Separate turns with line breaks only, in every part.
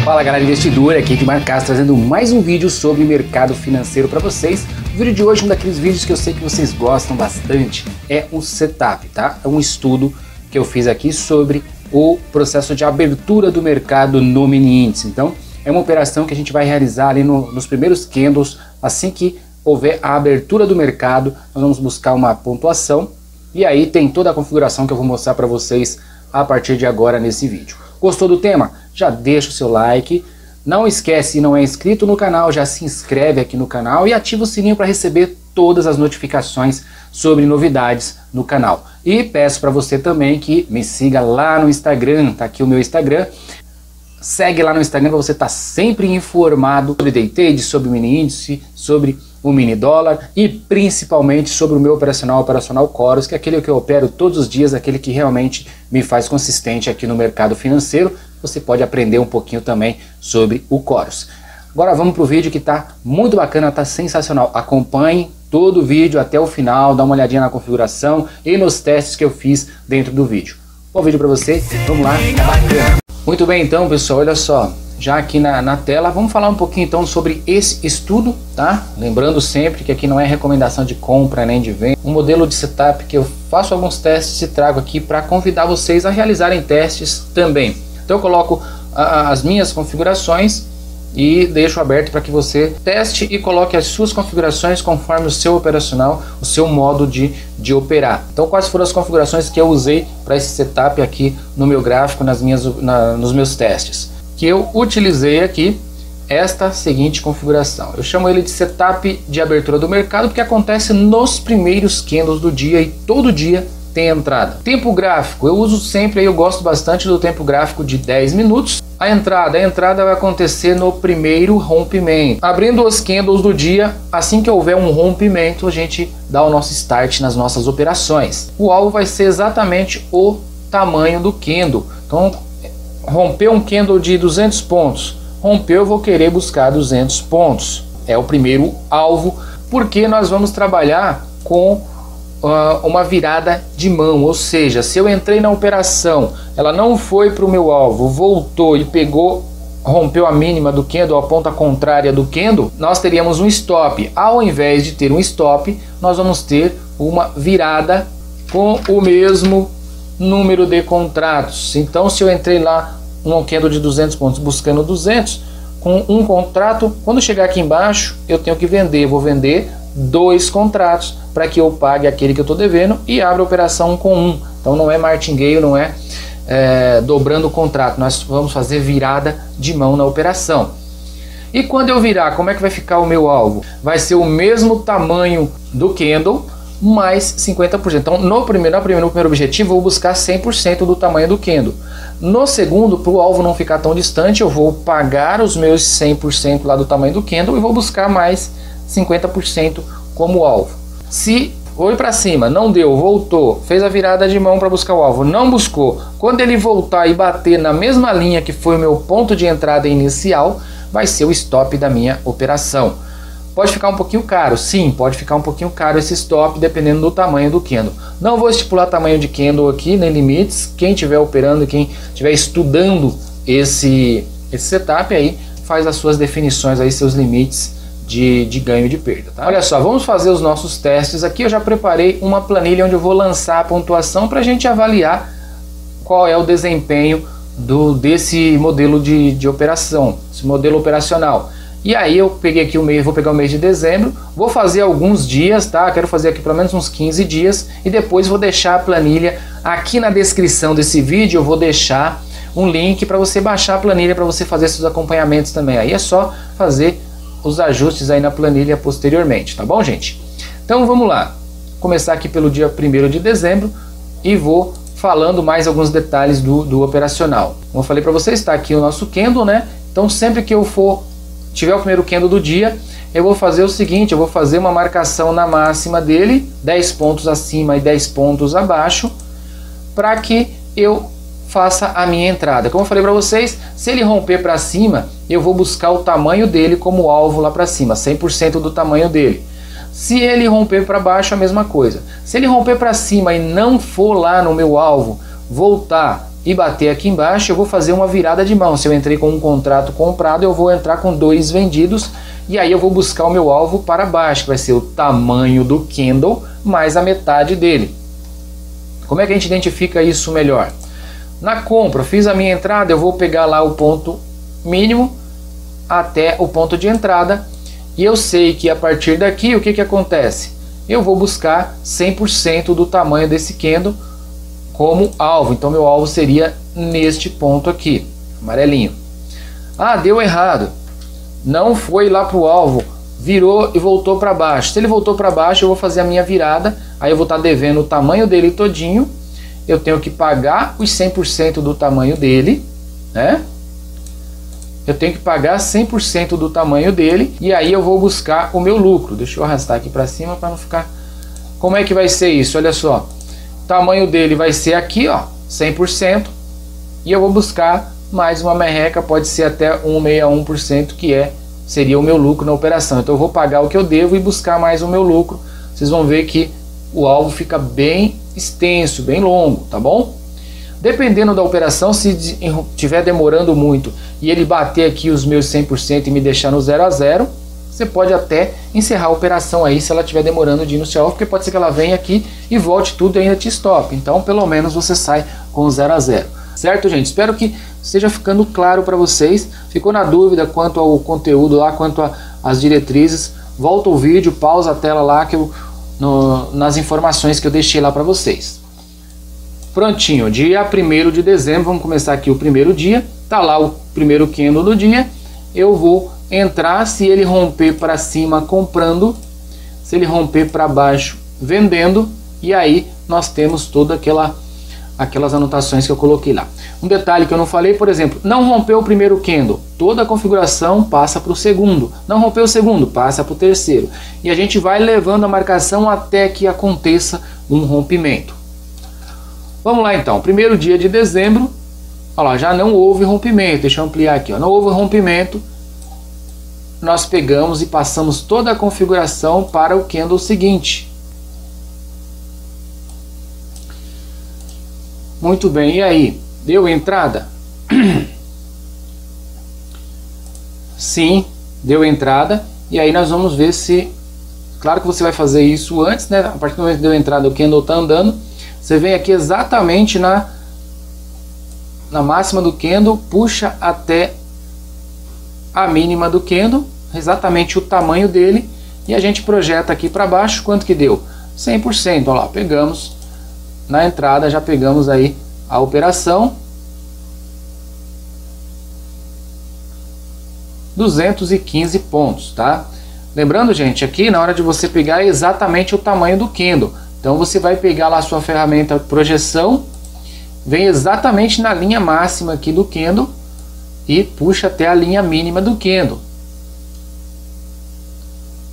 Fala galera investidora, aqui é Edmar Castro trazendo mais um vídeo sobre mercado financeiro para vocês. O vídeo de hoje é um daqueles vídeos que eu sei que vocês gostam bastante, é um setup, tá? É um estudo que eu fiz aqui sobre o processo de abertura do mercado no mini índice. Então, é uma operação que a gente vai realizar ali nos primeiros candles, assim que houver a abertura do mercado, nós vamos buscar uma pontuação e aí tem toda a configuração que eu vou mostrar para vocês a partir de agora nesse vídeo. Gostou do tema? Já deixa o seu like, não esquece, se não é inscrito no canal, já se inscreve aqui no canal e ativa o sininho para receber todas as notificações sobre novidades no canal. E peço para você também que me siga lá no Instagram, tá aqui o meu Instagram. Segue lá no Instagram para você estar sempre informado sobre day trade, sobre o mini índice, sobre o mini dólar e principalmente sobre o meu operacional Chorus, que é aquele que eu opero todos os dias, aquele que realmente me faz consistente aqui no mercado financeiro. Você pode aprender um pouquinho também sobre o Chorus. Agora vamos para o vídeo que está muito bacana, está sensacional. Acompanhe todo o vídeo até o final, dá uma olhadinha na configuração e nos testes que eu fiz dentro do vídeo. Bom vídeo para você, vamos lá, é bacana. Muito bem então pessoal, olha só, já aqui na tela, vamos falar um pouquinho então sobre esse estudo, tá? Lembrando sempre que aqui não é recomendação de compra nem de venda, um modelo de setup que eu faço alguns testes e trago aqui para convidar vocês a realizarem testes também. Então eu coloco as minhas configurações e deixo aberto para que você teste e coloque as suas configurações conforme o seu operacional, o seu modo de operar. Então quais foram as configurações que eu usei para esse setup aqui no meu gráfico, nos meus testes? Que eu utilizei aqui esta seguinte configuração. Eu chamo ele de setup de abertura do mercado porque acontece nos primeiros candles do dia e todo dia tem entrada. Tempo gráfico, eu uso sempre, eu gosto bastante do tempo gráfico de 10 minutos. A entrada vai acontecer no primeiro rompimento. Abrindo os candles do dia, assim que houver um rompimento, a gente dá o nosso start nas nossas operações. O alvo vai ser exatamente o tamanho do candle. Então, rompeu um candle de 200 pontos. Rompeu, eu vou querer buscar 200 pontos. É o primeiro alvo, porque nós vamos trabalhar com uma virada de mão, ou seja, se eu entrei na operação, ela não foi para o meu alvo, voltou e rompeu a mínima do candle, a ponta contrária do candle, nós teríamos um stop. Ao invés de ter um stop, nós vamos ter uma virada com o mesmo número de contratos. Então se eu entrei lá num candle de 200 pontos buscando 200, com um contrato, quando chegar aqui embaixo eu tenho que vender, vou vender 2 contratos para que eu pague aquele que eu estou devendo e abra a operação com 1. Então não é martingale, não é dobrando o contrato, nós vamos fazer virada de mão na operação. E quando eu virar, como é que vai ficar o meu alvo? Vai ser o mesmo tamanho do candle mais 50%. Então no primeiro objetivo eu vou buscar 100% do tamanho do candle. No segundo, para o alvo não ficar tão distante, eu vou pagar os meus 100% lá do tamanho do candle e vou buscar mais 50% como alvo. Se foi para cima, não deu, voltou, fez a virada de mão para buscar o alvo, não buscou, quando ele voltar e bater na mesma linha que foi o meu ponto de entrada inicial, vai ser o stop da minha operação. Pode ficar um pouquinho caro, sim, pode ficar um pouquinho caro esse stop dependendo do tamanho do candle. Não vou estipular tamanho de candle aqui, nem limites. Quem estiver operando, quem estiver estudando esse setup aí, faz as suas definições aí, seus limites de ganho e de perda, tá? Olha só, vamos fazer os nossos testes aqui. Eu já preparei uma planilha onde eu vou lançar a pontuação para a gente avaliar qual é o desempenho desse modelo de operação, esse modelo operacional. E aí eu peguei aqui vou pegar o mês de dezembro, vou fazer alguns dias, tá? Quero fazer aqui pelo menos uns 15 dias e depois vou deixar a planilha aqui na descrição desse vídeo. Eu vou deixar um link para você baixar a planilha para você fazer seus acompanhamentos também. Aí é só fazer os ajustes aí na planilha posteriormente, tá bom, gente? Então vamos lá, começar aqui pelo dia 1º de dezembro e vou falando mais alguns detalhes do operacional. Como eu falei para vocês, está aqui o nosso candle, né? Então sempre que eu tiver o primeiro candle do dia, eu vou fazer o seguinte, eu vou fazer uma marcação na máxima dele, 10 pontos acima e 10 pontos abaixo, para que eu faça a minha entrada. Como eu falei para vocês, se ele romper para cima, eu vou buscar o tamanho dele como alvo lá para cima, 100% do tamanho dele. Se ele romper para baixo, a mesma coisa. Se ele romper para cima e não for lá no meu alvo, voltar e bater aqui embaixo, eu vou fazer uma virada de mão. Se eu entrei com um contrato comprado, eu vou entrar com 2 vendidos, e aí eu vou buscar o meu alvo para baixo, que vai ser o tamanho do candle mais a metade dele. Como é que a gente identifica isso melhor? Na compra, fiz a minha entrada, eu vou pegar lá o ponto mínimo até o ponto de entrada, e eu sei que a partir daqui, o que acontece? Eu vou buscar 100% do tamanho desse candle como alvo. Então meu alvo seria neste ponto aqui, amarelinho. Ah, deu errado, não foi lá para o alvo, virou e voltou para baixo. Se ele voltou para baixo, eu vou fazer a minha virada, aí eu vou estar devendo o tamanho dele todinho, eu tenho que pagar os 100% do tamanho dele, né? Eu tenho que pagar 100% do tamanho dele, e aí eu vou buscar o meu lucro. Deixa eu arrastar aqui para cima para não ficar... Como é que vai ser isso? Olha só, o tamanho dele vai ser aqui, ó, 100%, e eu vou buscar mais uma merreca, pode ser até 1,61%, que seria o meu lucro na operação. Então eu vou pagar o que eu devo e buscar mais o meu lucro. Vocês vão ver que o alvo fica bem extenso, bem longo, tá bom? Dependendo da operação, se estiver demorando muito e ele bater aqui os meus 100% e me deixar no 0 a 0, você pode até encerrar a operação aí se ela estiver demorando de ir no seu alvo, porque pode ser que ela venha aqui e volte tudo e ainda te stop. Então pelo menos você sai com o 0 a 0. Certo, gente? Espero que esteja ficando claro para vocês. Ficou na dúvida quanto ao conteúdo lá, quanto às diretrizes, volta o vídeo, pausa a tela lá que nas informações que eu deixei lá para vocês. Prontinho, dia 1º de dezembro, vamos começar aqui o primeiro dia, tá lá o primeiro candle do dia, eu vou entrar, se ele romper para cima comprando, se ele romper para baixo vendendo, e aí nós temos toda aquelas anotações que eu coloquei lá. Um detalhe que eu não falei, por exemplo, não rompeu o primeiro candle, toda a configuração passa para o segundo, não rompeu o segundo, passa para o terceiro, e a gente vai levando a marcação até que aconteça um rompimento. Vamos lá então, primeiro dia de dezembro, olha lá, já não houve rompimento, deixa eu ampliar aqui, ó, não houve rompimento, nós pegamos e passamos toda a configuração para o candle seguinte. Muito bem, e aí, deu entrada? Sim, deu entrada, e aí nós vamos ver se, claro que você vai fazer isso antes, né? A partir do momento que deu entrada, o candle está andando, você vem aqui exatamente na máxima do candle, puxa até a mínima do candle, exatamente o tamanho dele, e a gente projeta aqui para baixo, quanto que deu? 100%, olha lá, pegamos na entrada, já pegamos aí a operação, 215 pontos, tá? Lembrando, gente, aqui na hora de você pegar exatamente o tamanho do candle. Então você vai pegar lá a sua ferramenta projeção, vem exatamente na linha máxima aqui do candle e puxa até a linha mínima do candle.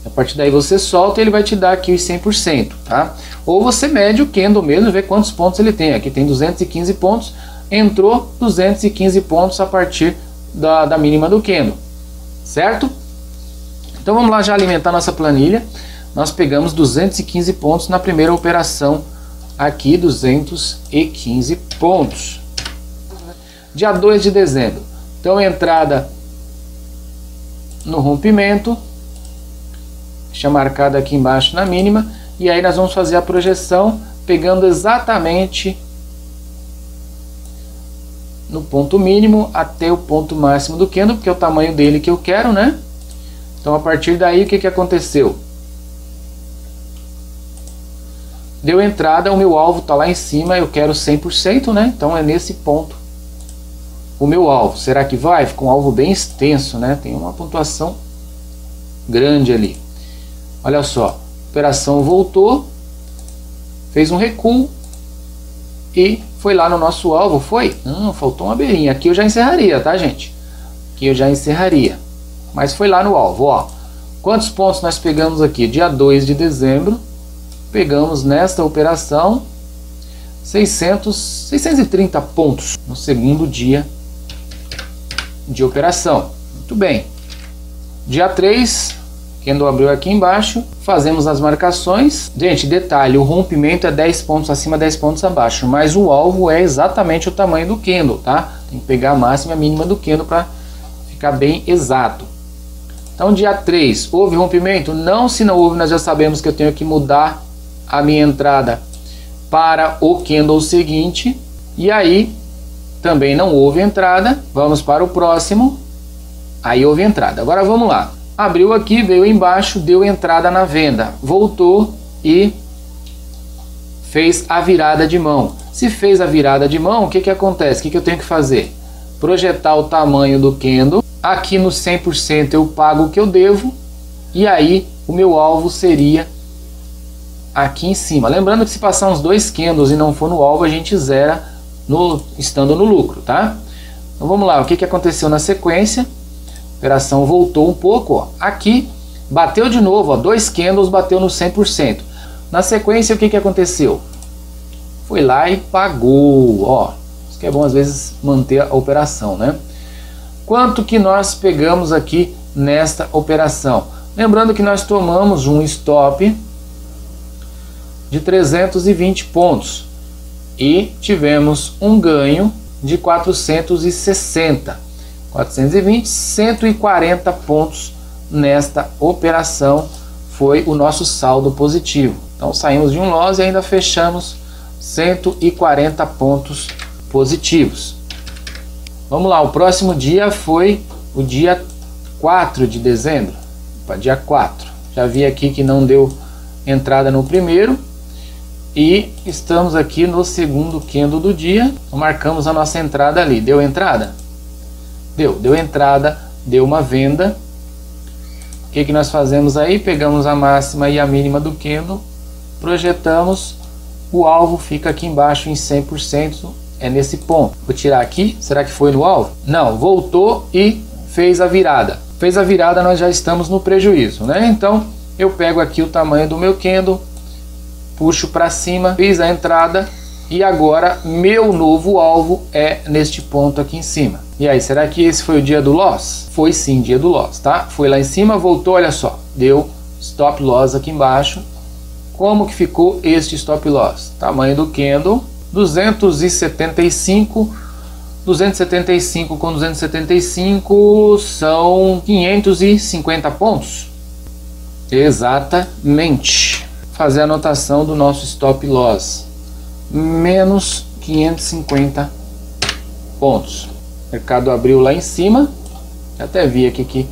A partir daí você solta e ele vai te dar aqui os 100%, tá? Ou você mede o candle mesmo e vê quantos pontos ele tem. Aqui tem 215 pontos, entrou 215 pontos a partir da mínima do candle, certo? Então vamos lá já alimentar nossa planilha. Nós pegamos 215 pontos na primeira operação aqui, 215 pontos. Dia 2 de dezembro. Então entrada no rompimento, deixa marcado aqui embaixo na mínima, e aí nós vamos fazer a projeção pegando exatamente no ponto mínimo até o ponto máximo do candle, porque é o tamanho dele que eu quero, né? Então a partir daí o que aconteceu? Deu entrada, o meu alvo está lá em cima, eu quero 100%, né? Então é nesse ponto o meu alvo. Será que vai? Fica um alvo bem extenso, né? Tem uma pontuação grande ali. Olha só, a operação voltou, fez um recuo e foi lá no nosso alvo, foi? Não, faltou uma beirinha. Aqui eu já encerraria, tá, gente? Aqui eu já encerraria. Mas foi lá no alvo, ó. Quantos pontos nós pegamos aqui? Dia 2 de dezembro. Pegamos nesta operação 630 pontos no segundo dia de operação. Muito bem. Dia 3, Candle abriu aqui embaixo, fazemos as marcações. Gente, detalhe, o rompimento é 10 pontos acima, 10 pontos abaixo, mas o alvo é exatamente o tamanho do candle, tá? Tem que pegar a máxima e a mínima do candle para ficar bem exato. Então, dia 3, houve rompimento? Não, se não houve, nós já sabemos que eu tenho que mudar a minha entrada para o candle seguinte. E aí, também não houve entrada, vamos para o próximo. Aí houve entrada. Agora vamos lá. Abriu aqui, veio embaixo, deu entrada na venda, voltou e fez a virada de mão. Se fez a virada de mão, o que acontece? O que eu tenho que fazer? Projetar o tamanho do candle. Aqui no 100% eu pago o que eu devo. E aí o meu alvo seria aqui em cima. Lembrando que se passar uns 2 candles e não for no alvo, a gente zera estando no lucro, tá? Então vamos lá, o que aconteceu na sequência? A operação voltou um pouco, ó. Aqui bateu de novo, ó, 2 candles, bateu no 100%. Na sequência, o que aconteceu? Foi lá e pagou, ó. Isso que é bom às vezes manter a operação, né? Quanto que nós pegamos aqui nesta operação? Lembrando que nós tomamos um stop de 320 pontos e tivemos um ganho de 460. 420, 140 pontos nesta operação foi o nosso saldo positivo. Então saímos de um loss e ainda fechamos 140 pontos positivos. Vamos lá, o próximo dia foi o dia 4 de dezembro. Opa, dia 4. Já vi aqui que não deu entrada no primeiro. E estamos aqui no segundo candle do dia. Marcamos a nossa entrada ali. Deu entrada? Deu entrada, deu uma venda. O que nós fazemos aí? Pegamos a máxima e a mínima do candle, projetamos, o alvo fica aqui embaixo em 100%, é nesse ponto. Vou tirar aqui, será que foi no alvo? Não, voltou e fez a virada. Fez a virada, nós já estamos no prejuízo, né? Então eu pego aqui o tamanho do meu candle, puxo para cima, fiz a entrada e agora meu novo alvo é neste ponto aqui em cima. E aí, será que esse foi o dia do loss? Foi sim, dia do loss, tá? Foi lá em cima, voltou, olha só, deu stop loss aqui embaixo. Como que ficou este stop loss? Tamanho do candle, 275, 275 com 275 são 550 pontos. Exatamente. Fazer a anotação do nosso stop loss. Menos 550 pontos. O mercado abriu lá em cima. Até vi aqui que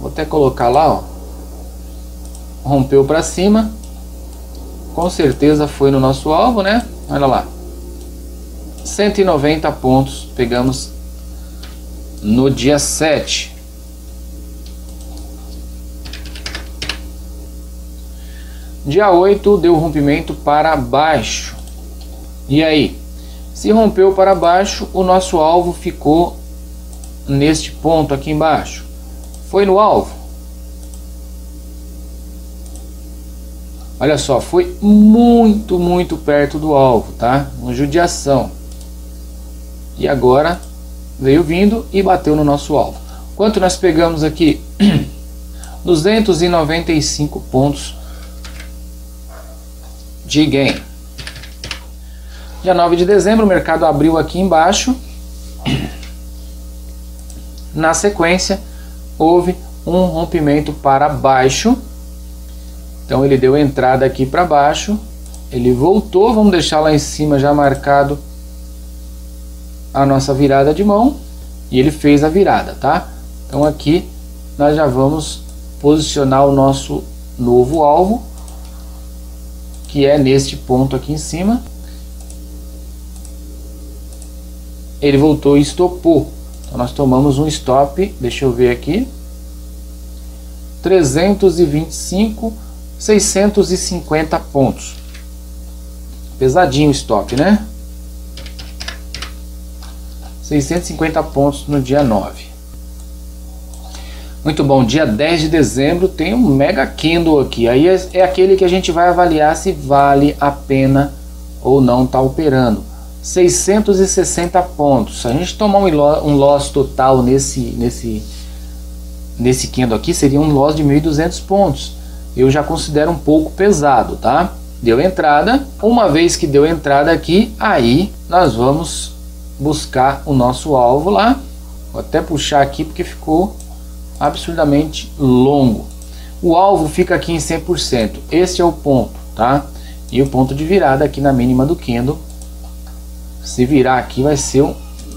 vou até colocar lá, ó. Rompeu para cima. Com certeza foi no nosso alvo, né? Olha lá. 190 pontos pegamos no dia 7. Dia 8 deu rompimento para baixo. E aí? Se rompeu para baixo, o nosso alvo ficou neste ponto aqui embaixo. Foi no alvo? Olha só, foi muito perto do alvo, tá? Uma judiação. E agora veio vindo e bateu no nosso alvo. Quanto nós pegamos aqui? 295 pontos de gain. Dia 9 de dezembro, o mercado abriu aqui embaixo. Na sequência, houve um rompimento para baixo. Então ele deu entrada aqui para baixo. Ele voltou, vamos deixar lá em cima já marcado a nossa virada de mão. E ele fez a virada, tá? Então aqui nós já vamos posicionar o nosso novo alvo, que é neste ponto aqui em cima. Ele voltou e estopou. Então nós tomamos um stop, deixa eu ver aqui, 325, 650 pontos. Pesadinho o stop, né? 650 pontos no dia 9. Muito bom, dia 10 de dezembro tem um mega candle aqui. Aí é aquele que a gente vai avaliar se vale a pena ou não tá operando. 660 pontos. Se a gente tomar um loss total nesse nesse candle aqui seria um loss de 1.200 pontos. Eu já considero um pouco pesado, tá? Deu entrada, uma vez que deu entrada aqui, aí nós vamos buscar o nosso alvo lá. Vou até puxar aqui porque ficou absurdamente longo. O alvo fica aqui em 100%, este é o ponto, tá? E o ponto de virada aqui na mínima do candle, se virar aqui vai ser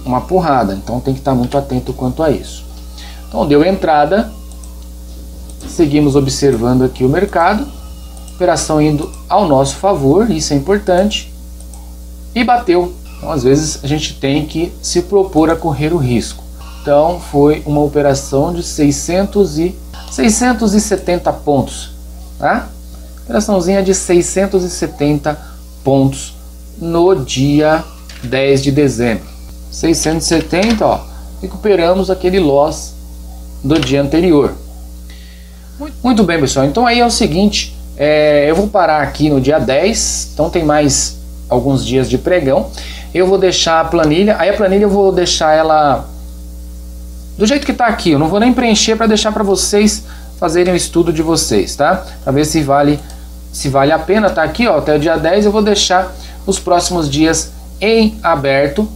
uma porrada, então tem que estar muito atento quanto a isso. Então deu entrada, seguimos observando aqui o mercado, operação indo ao nosso favor, isso é importante, e bateu. Então às vezes a gente tem que se propor a correr o risco. Então foi uma operação de 670 pontos, tá? Operaçãozinha de 670 pontos no dia 10 de dezembro. 670, ó, recuperamos aquele loss do dia anterior. Muito bem, pessoal, então aí é o seguinte, eu vou parar aqui no dia 10, então tem mais alguns dias de pregão. Eu vou deixar a planilha, aí a planilha eu vou deixar ela do jeito que está aqui, eu não vou nem preencher para deixar para vocês fazerem o estudo de vocês, tá? Para ver se vale a pena. Tá aqui, ó, até o dia 10 eu vou deixar os próximos dias em aberto.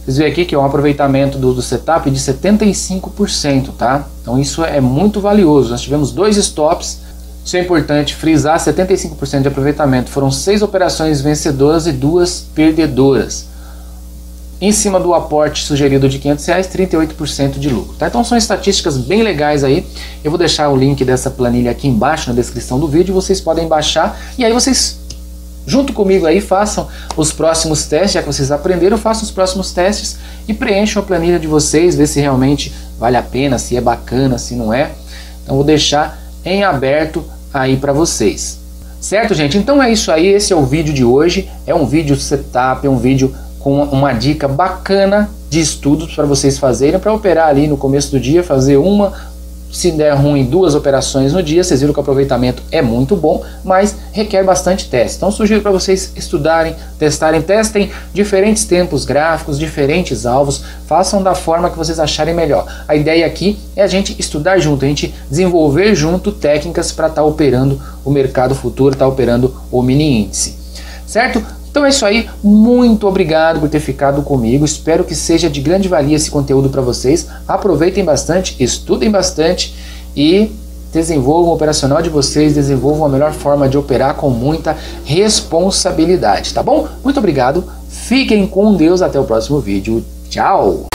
Vocês veem aqui que é um aproveitamento do setup de 75%, tá? Então isso é muito valioso. Nós tivemos 2 stops, isso é importante frisar, 75% de aproveitamento. Foram 6 operações vencedoras e 2 perdedoras. Em cima do aporte sugerido de R$500, 38% de lucro, tá? Então são estatísticas bem legais aí. Eu vou deixar o link dessa planilha aqui embaixo na descrição do vídeo, vocês podem baixar e aí vocês, junto comigo aí, façam os próximos testes, já que vocês aprenderam, façam os próximos testes e preencham a planilha de vocês, ver se realmente vale a pena, se é bacana, se não é. Então vou deixar em aberto aí para vocês. Certo, gente? Então é isso aí, esse é o vídeo de hoje. É um vídeo setup, é um vídeo com uma dica bacana de estudos para vocês fazerem, para operar ali no começo do dia, fazer uma, se der ruim, 2 operações no dia. Vocês viram que o aproveitamento é muito bom, mas requer bastante teste. Então sugiro para vocês estudarem, testem diferentes tempos gráficos, diferentes alvos, façam da forma que vocês acharem melhor. A ideia aqui é a gente estudar junto, a gente desenvolver junto técnicas para estar operando o mercado futuro, estar operando o mini índice, certo? Então é isso aí, muito obrigado por ter ficado comigo, espero que seja de grande valia esse conteúdo para vocês. Aproveitem bastante, estudem bastante e desenvolvam o operacional de vocês, desenvolvam a melhor forma de operar com muita responsabilidade, tá bom? Muito obrigado, fiquem com Deus, até o próximo vídeo, tchau!